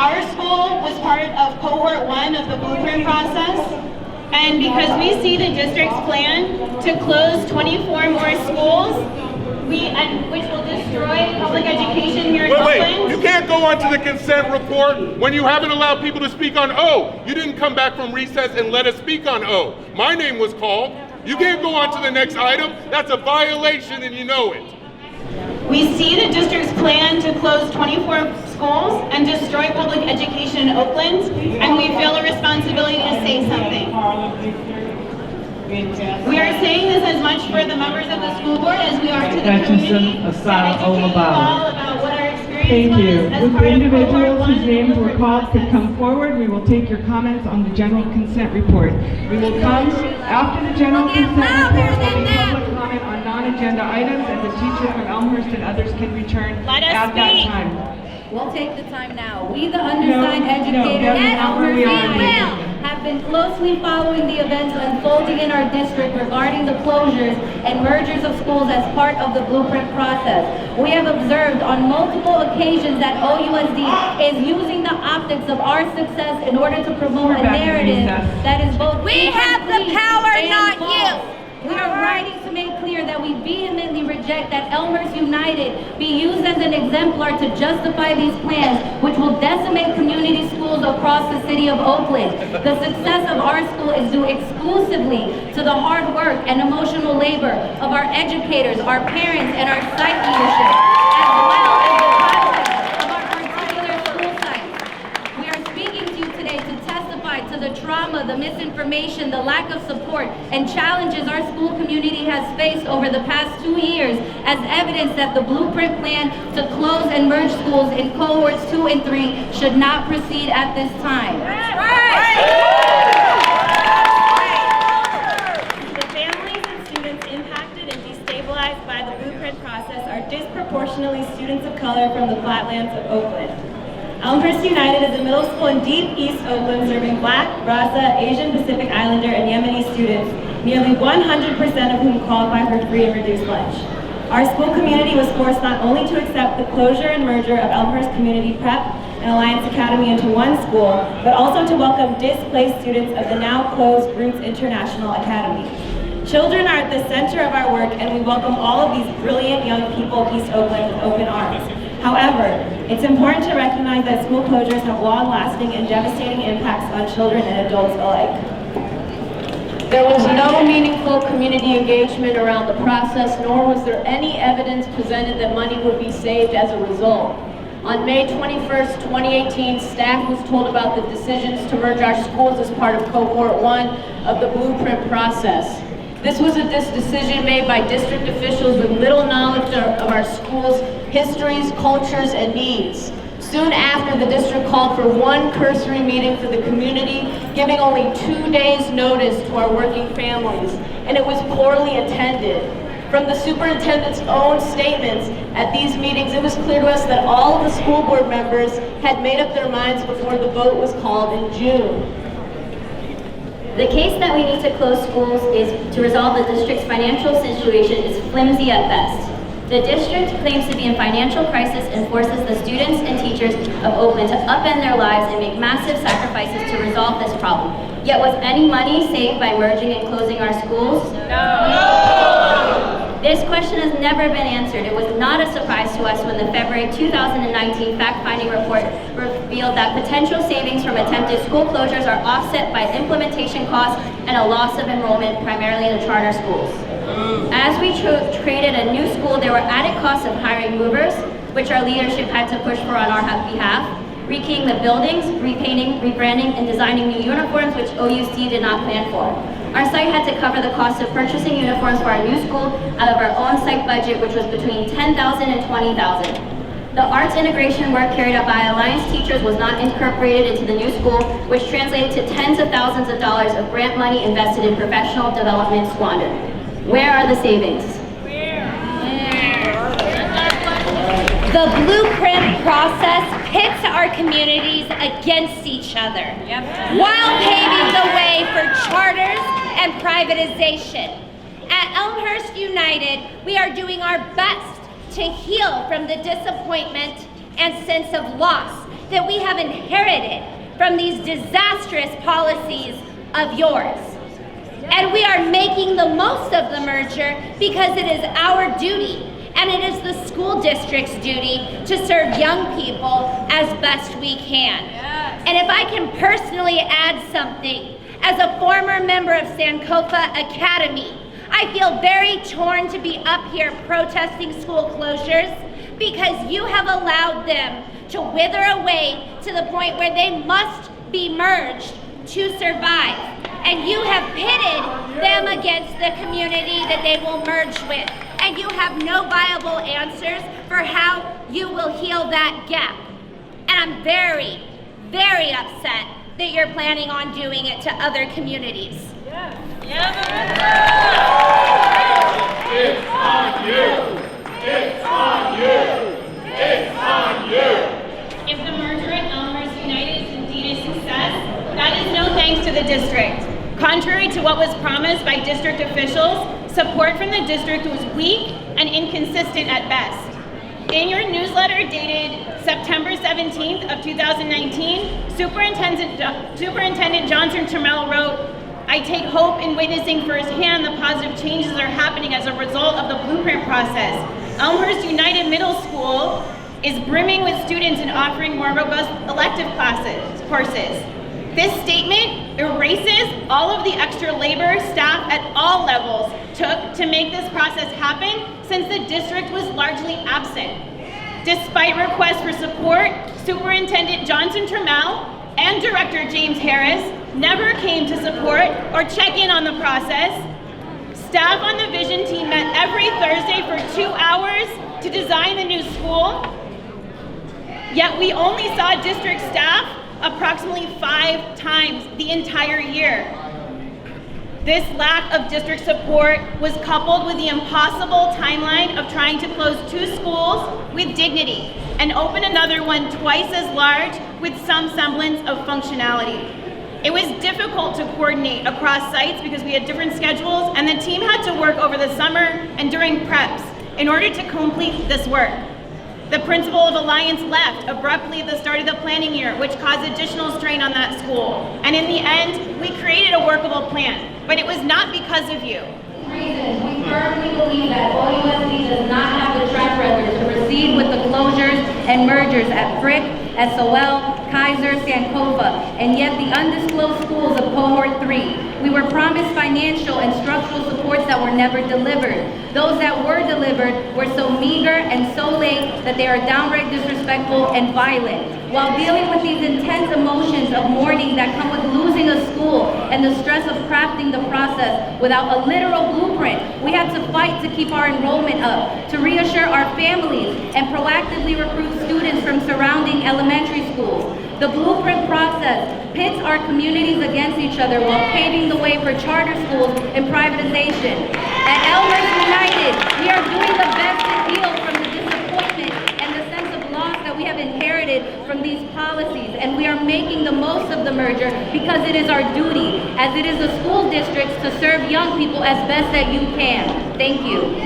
Our school was part of cohort 1 of the blueprint process, and because we see the district's plan to close 24 more schools, which will destroy public education here in Oakland. Wait, you can't go on to the consent report when you haven't allowed people to speak on O. You didn't come back from recess and let us speak on O. My name was called. You can't go on to the next item. That's a violation and you know it. We see the district's plan to close 24 schools and destroy public education in Oakland, and we feel a responsibility to say something. We are saying this as much for the members of the school board as we are to the community to educate you all about what our experience was as With part the of individuals whose names were blueprint called to process. come forward, we will take your comments on the general consent report. We will come after the general consent report. There will be public comment on non-agenda items, and the teachers from Elmhurst and others can return at that time. We'll take the time now. We, the undersigned educators at Elmhurst United, have been closely following the events unfolding in our district regarding the closures and mergers of schools as part of the blueprint process. We have observed on multiple occasions that OUSD is using the optics of our success in order to promote a narrative that is both we have the power, not you. We are writing to make clear that we vehemently reject that Elmhurst United be used as an exemplar to justify these plans, which will decimate community schools across the city of Oakland. The success of our school is due exclusively to the hard work and emotional labor of our educators, our parents, and our site leadership, as well as the content of our particular school sites. We are speaking to you today to testify to the trauma, the misinformation, the lack of support, and challenges our school community has faced over the past 2 years as evidence that the blueprint plan to close and merge schools in cohorts 2 and 3 should not proceed at this time. The families and students impacted and destabilized by the blueprint process are disproportionately students of color from the flatlands of Oakland. Elmhurst United is a middle school in deep East Oakland serving Black, Rasa, Asian Pacific Islander, and Yemeni students, nearly 100% of whom qualify for free and reduced lunch. Our school community was forced not only to accept the closure and merger of Elmhurst Community Prep and Alliance Academy into one school, but also to welcome displaced students of the now closed Roots International Academy. Children are at the center of our work, and we welcome all of these brilliant young people of East Oakland with open arms. However, it's important to recognize that school closures have long-lasting and devastating impacts on children and adults alike. There was no meaningful community engagement around the process, nor was there any evidence presented that money would be saved as a result. On May 21st, 2018, staff was told about the decisions to merge our schools as part of cohort 1 of the blueprint process. This was a decision made by district officials with little knowledge of our schools' histories, cultures, and needs. Soon after, the district called for one cursory meeting for the community, giving only 2 days' notice to our working families, and it was poorly attended. From the superintendent's own statements at these meetings, it was clear to us that all of the school board members had made up their minds before the vote was called in June. The case that we need to close schools is to resolve the district's financial situation is flimsy at best. The district claims to be in financial crisis and forces the students and teachers of Oakland to upend their lives and make massive sacrifices to resolve this problem. Yet was any money saved by merging and closing our schools? No! This question has never been answered. It was not a surprise to us when the February 2019 fact-finding report revealed that potential savings from attempted school closures are offset by implementation costs and a loss of enrollment, primarily in the charter schools. As we created a new school, there were added costs of hiring movers, which our leadership had to push for on our behalf, rekeying the buildings, repainting, rebranding, and designing new uniforms, which OUSD did not plan for. Our site had to cover the cost of purchasing uniforms for our new school out of our own site budget, which was between $10,000 and $20,000. The arts integration work carried out by Alliance Teachers was not incorporated into the new school, which translated to tens of thousands of dollars of grant money invested in professional development squandered. Where are the savings? The blueprint process pits our communities against each other, while paving the way for charters and privatization. At Elmhurst United, we are doing our best to heal from the disappointment and sense of loss that we have inherited from these disastrous policies of yours. And we are making the most of the merger because it is our duty, and it is the school district's duty to serve young people as best we can. Yes. And if I can personally add something, as a former member of Sankofa Academy, I feel very torn to be up here protesting school closures because you have allowed them to wither away to the point where they must be merged to survive. And you have pitted them against the community that they will merge with. And you have no viable answers for how you will heal that gap. And I'm very, very upset that you're planning on doing it to other communities. It's on you! It's on you! It's on you! If the merger at Elmhurst United is indeed a success, that is no thanks to the district. Contrary to what was promised by district officials, support from the district was weak and inconsistent at best. In your newsletter dated September 17th of 2019, Superintendent Johnson Trammell wrote, "I take hope in witnessing firsthand the positive changes that are happening as a result of the blueprint process. Elmhurst United Middle School is brimming with students and offering more robust elective courses. This statement erases all of the extra labor staff at all levels took to make this process happen since the district was largely absent. Despite requests for support, Superintendent Johnson Trammell and Director James Harris never came to support or check in on the process. Staff on the vision team met every Thursday for 2 hours to design the new school, yet we only saw district staff approximately 5 times the entire year. This lack of district support was coupled with the impossible timeline of trying to close 2 schools with dignity and open another one twice as large with some semblance of functionality. It was difficult to coordinate across sites because we had different schedules, and the team had to work over the summer and during preps in order to complete this work. The principal of Alliance left abruptly at the start of the planning year, which caused additional strain on that school. And in the end, we created a workable plan, but it was not because of you. Reasons, we firmly believe that OUSD does not have the track record to proceed with the closures and mergers at Frick, SOL, Kaiser, Sankofa, and yet the undisclosed schools of Cohort 3. We were promised financial and structural supports that were never delivered. Those that were delivered were so meager and so late that they are downright disrespectful and violent. While dealing with these intense emotions of mourning that come with losing a school and the stress of crafting the process without a literal blueprint, we had to fight to keep our enrollment up, to reassure our families, and proactively recruit students from surrounding elementary schools. The blueprint process pits our communities against each other while paving the way for charter schools and privatization. At Elmhurst United, we are doing the best to heal from the disappointment and the sense of loss that we have inherited from these policies, and we are making the most of the merger because it is our duty, as it is the school districts, to serve young people as best that you can. Thank you.